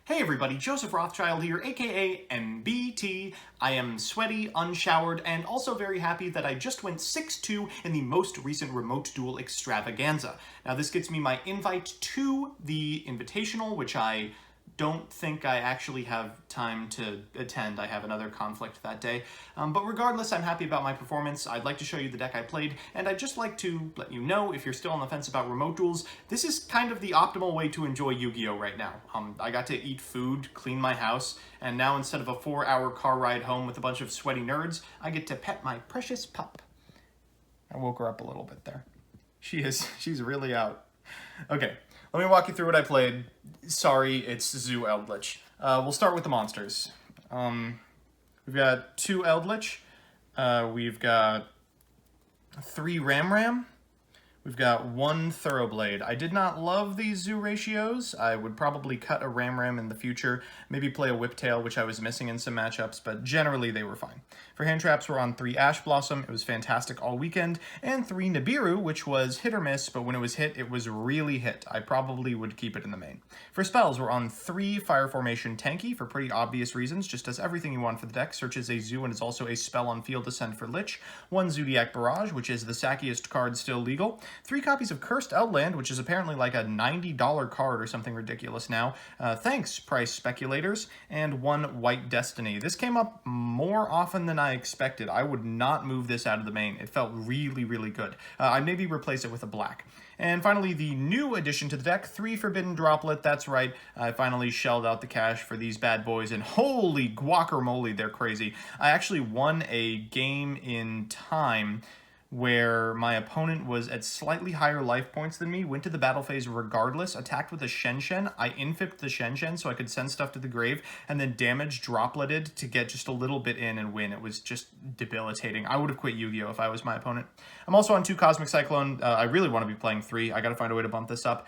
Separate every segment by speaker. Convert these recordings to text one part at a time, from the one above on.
Speaker 1: Hey everybody, Joseph Rothschild here, aka MBT. I am sweaty, unshowered, and also very happy that I just went 6-2 in the most recent remote duel Extravaganza. Now this gets me my invite to the Invitational, which I don't think I actually have time to attend. I have another conflict that day. But regardless, I'm happy about my performance. I'd like to show you the deck I played, and I'd just like to let you know, if you're still on the fence about remote duels, this is kind of the optimal way to enjoy YGO right now. I got to eat food, clean my house, and now instead of a 4-hour car ride home with a bunch of sweaty nerds, I get to pet my precious pup. I woke her up a little bit there. She's really out. Okay. Let me walk you through what I played. Sorry, it's Zoodiac Eldlich. We'll start with the monsters. We've got 2 Eldlich. We've got 3 Ram. We've got 1 Thoroughblade. I did not love these Zoo ratios. I would probably cut a Ram in the future, maybe play a Whiptail, which I was missing in some matchups, but generally they were fine. For hand traps, we're on 3 Ash Blossom. It was fantastic all weekend, and 3 Nibiru, which was hit or miss, but when it was hit, it was really hit. I probably would keep it in the main. For spells, we're on 3 Fire Formation Tanky for pretty obvious reasons, just does everything you want for the deck, searches a Zoo and is also a spell on field to send for Lich. 1 Zoodiac Barrage, which is the sackiest card still legal. 3 copies of Cursed Outland, which is apparently like a $90 card or something ridiculous now. Thanks, price speculators. And 1 White Destiny. This came up more often than I expected. I would not move this out of the main. It felt really, really good. I'd maybe replace it with a black. And finally, the new addition to the deck, 3 Forbidden Droplet. That's right, I finally shelled out the cash for these bad boys, and holy guacamole, they're crazy. I actually won a game in time where my opponent was at slightly higher life points than me, went to the battle phase regardless, attacked with a Shen. I infipped the Shen so I could send stuff to the grave, and then damage dropleted to get just a little bit in and win. It was just debilitating. I would have quit Yu-Gi-Oh! If I was my opponent. I'm also on 2 Cosmic Cyclone. I really want to be playing 3. I gotta find a way to bump this up.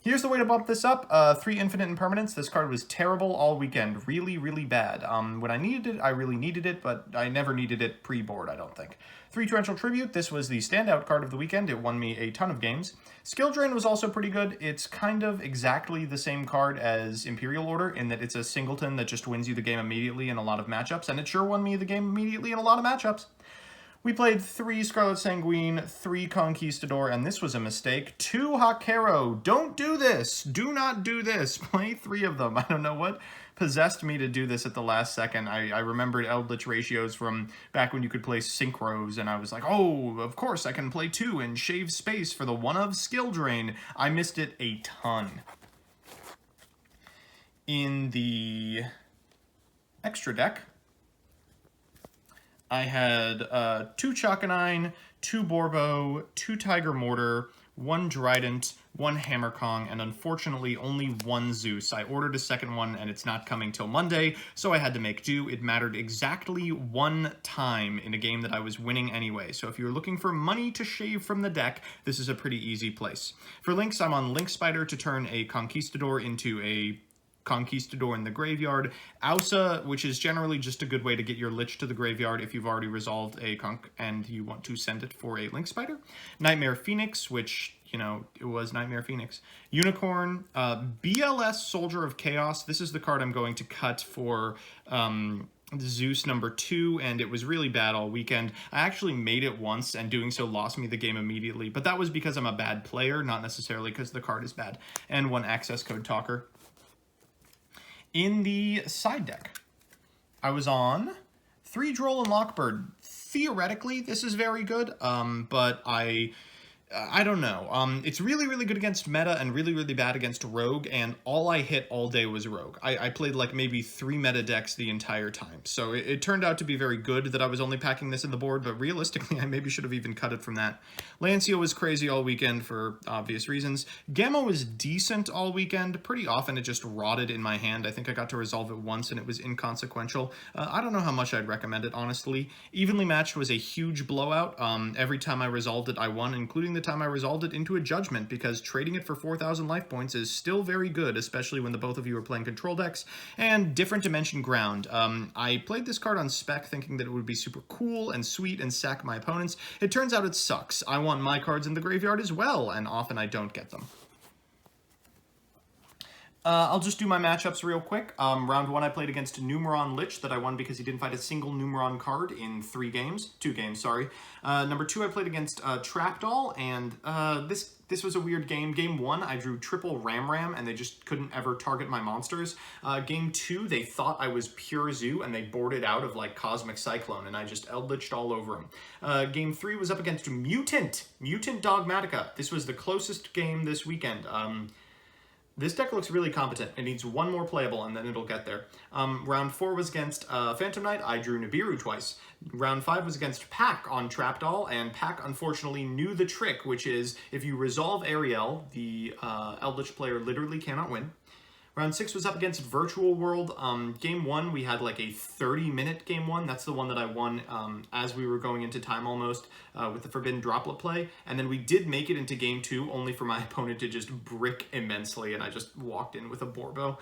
Speaker 1: Here's the way to bump this up. 3 Infinite Impermanence. This card was terrible all weekend. Really, really bad. When I needed it, I really needed it, but I never needed it pre-board, I don't think. 3 Torrential Tribute. This was the standout card of the weekend. It won me a ton of games. Skill Drain was also pretty good. It's kind of exactly the same card as Imperial Order in that it's a singleton that just wins you the game immediately in a lot of matchups, and it sure won me the game immediately in a lot of matchups. We played 3 Scarlet Sanguine, 3 Conquistador, and this was a mistake. 2 Hakero. Don't do this. Do not do this. Play 3 of them. I don't know what possessed me to do this at the last second. I remembered Eldlich ratios from back when you could play Synchros, and I was like, oh, of course I can play 2 and shave space for the 1 of Skill Drain. I missed it a ton. In the extra deck, I had 2 Chakanine, 2 Borbo, 2 Tiger Mortar, 1 Drident, 1 Hammer Kong, and unfortunately only 1 Zeus. I ordered a second one and it's not coming till Monday, so I had to make do. It mattered exactly 1 time in a game that I was winning anyway. So if you're looking for money to shave from the deck, this is a pretty easy place. For links, I'm on Link Spider to turn a Conquistador into a Conquistador in the graveyard. Ausa, which is generally just a good way to get your Lich to the graveyard if you've already resolved a Conch and you want to send it for a Link Spider. Nightmare Phoenix, which, you know, it was Nightmare Phoenix. Unicorn. BLS Soldier of Chaos. This is the card I'm going to cut for Zeus number 2, and it was really bad all weekend. I actually made it once, and doing so lost me the game immediately, but that was because I'm a bad player, not necessarily because the card is bad. And 1 Access Code Talker. In the side deck, I was on 3 Droll and Lockbird. Theoretically, this is very good, but I don't know. It's really, really good against meta and really, really bad against rogue, and all I hit all day was rogue. I played like maybe 3 meta decks the entire time, so it turned out to be very good that I was only packing this in the board, but realistically, I maybe should have even cut it from that. Lancia was crazy all weekend for obvious reasons. Gamma was decent all weekend. Pretty often it just rotted in my hand. I think I got to resolve it once and it was inconsequential. I don't know how much I'd recommend it, honestly. Evenly Matched was a huge blowout. Every time I resolved it, I won, including the time I resolved it into a Judgment, because trading it for 4,000 life points is still very good, especially when the both of you are playing control decks. And Different Dimension Ground. I played this card on spec thinking that it would be super cool and sweet and sack my opponents. It turns out it sucks. I want my cards in the graveyard as well, and often I don't get them. I'll just do my matchups real quick. Round 1 I played against Numeron Lich that I won because he didn't fight a single Numeron card in 2 games, sorry. Number 2 I played against Trapdoll, and this was a weird game. Game 1 I drew triple Ram and they just couldn't ever target my monsters. Game 2 they thought I was pure Zoo and they boarded out of like Cosmic Cyclone and I just Eldliched all over him. Game 3 was up against Mutant Dogmatica. This was the closest game this weekend. This deck looks really competent. It needs 1 more playable and then it'll get there. Round 4 was against Phantom Knight. I drew Nibiru twice. Round 5 was against Pack on Trapdoll, and Pack unfortunately knew the trick, which is if you resolve Ariel, the Eldlich player literally cannot win. Round 6 was up against Virtual World. Game 1, we had like a 30-minute game 1. That's the one that I won as we were going into time almost with the Forbidden Droplet play. And then we did make it into Game 2, only for my opponent to just brick immensely, and I just walked in with a Borbo.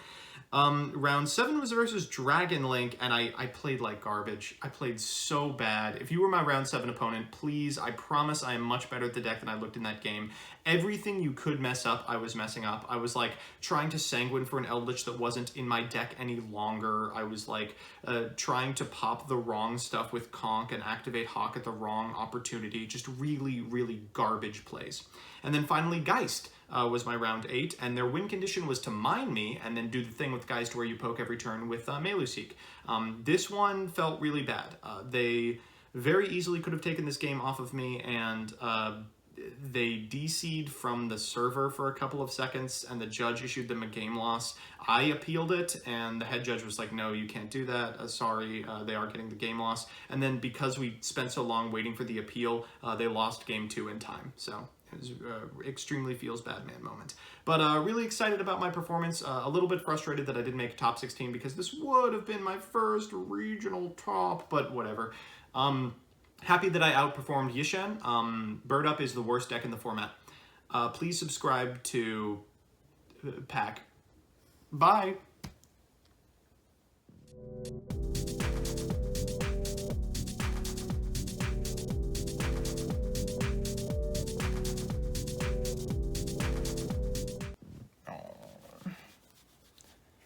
Speaker 1: Round 7 was versus Dragon Link, and I played like garbage. I played so bad. If you were my round 7 opponent, please, I promise I am much better at the deck than I looked in that game. Everything you could mess up, I was messing up. I was like trying to Sanguine for an Eldlich that wasn't in my deck any longer. I was like trying to pop the wrong stuff with Conk and activate Hawk at the wrong opportunity. Just really, really garbage plays. And then finally, Geist was my round 8, and their win condition was to mine me and then do the thing with Geist where you poke every turn with Meluseek. This one felt really bad. They very easily could have taken this game off of me, and they DC'd from the server for a couple of seconds, and the judge issued them a game loss. I appealed it, and the head judge was like, no, you can't do that. Sorry, they are getting the game loss. And then because we spent so long waiting for the appeal, they lost game 2 in time. So it was extremely feels bad man moment. But really excited about my performance. A little bit frustrated that I didn't make top 16 because this would have been my first regional top, but whatever. Happy that I outperformed Yishen. Bird Up is the worst deck in the format. Please subscribe to Pack. Bye.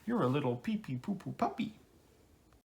Speaker 1: You're a little pee-pee poo-poo puppy.